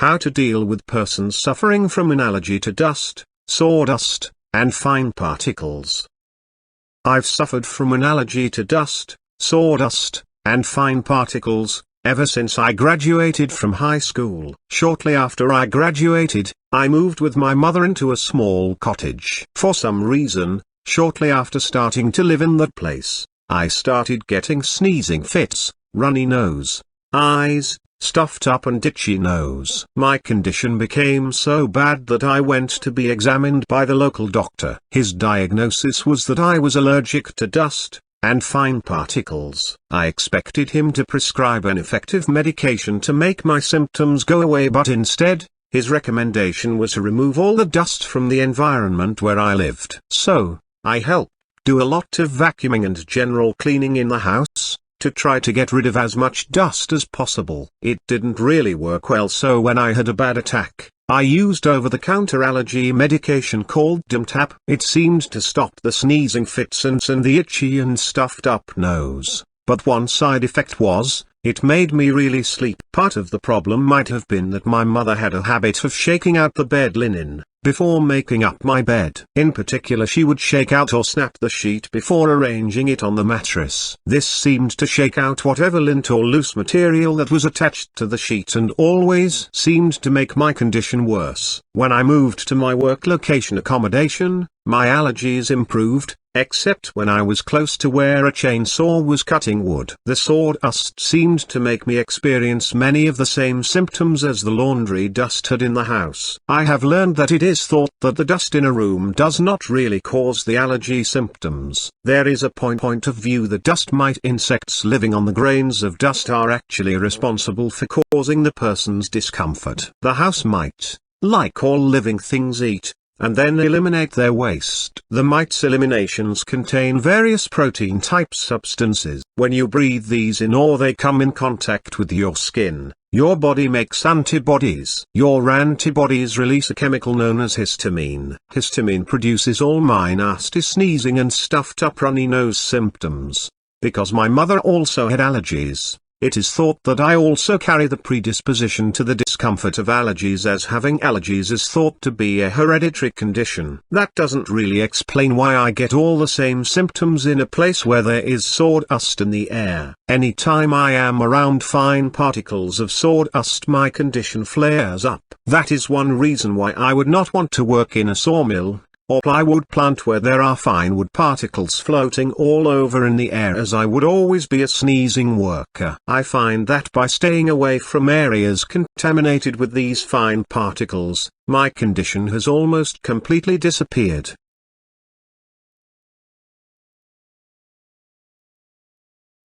How to deal with persons suffering from an allergy to dust, sawdust, and fine particles. I've suffered from an allergy to dust, sawdust, and fine particles, ever since I graduated from high school. Shortly after I graduated, I moved with my mother into a small cottage. For some reason, shortly after starting to live in that place, I started getting sneezing fits, runny nose, eyes, stuffed up and itchy nose. My condition became so bad that I went to be examined by the local doctor. His diagnosis was that I was allergic to dust and fine particles. I expected him to prescribe an effective medication to make my symptoms go away, but instead, his recommendation was to remove all the dust from the environment where I lived. So, I helped do a lot of vacuuming and general cleaning in the house, to try to get rid of as much dust as possible. It didn't really work well, so when I had a bad attack, I used over-the-counter allergy medication called Dimtap. It seemed to stop the sneezing fits and the itchy and stuffed up nose, but one side effect was, it made me really sleep. Part of the problem might have been that my mother had a habit of shaking out the bed linen before making up my bed. In particular, she would shake out or snap the sheet before arranging it on the mattress. This seemed to shake out whatever lint or loose material that was attached to the sheet and always seemed to make my condition worse. When I moved to my work location accommodation, my allergies improved, except when I was close to where a chainsaw was cutting wood. The sawdust seemed to make me experience many of the same symptoms as the laundry dust had in the house. I have learned that it is thought that the dust in a room does not really cause the allergy symptoms. There is a point of view that dust mite insects living on the grains of dust are actually responsible for causing the person's discomfort. The house mite, like all living things, eat and then eliminate their waste. The mite's eliminations contain various protein-type substances. When you breathe these in or they come in contact with your skin, your body makes antibodies. Your antibodies release a chemical known as histamine. Histamine produces all my nasty sneezing and stuffed up runny nose symptoms. Because my mother also had allergies, it is thought that I also carry the predisposition to the discomfort of allergies, as having allergies is thought to be a hereditary condition. That doesn't really explain why I get all the same symptoms in a place where there is sawdust in the air. Anytime I am around fine particles of sawdust, my condition flares up. That is one reason why I would not want to work in a sawmill or plywood plant where there are fine wood particles floating all over in the air, as I would always be a sneezing worker. I find that by staying away from areas contaminated with these fine particles, my condition has almost completely disappeared.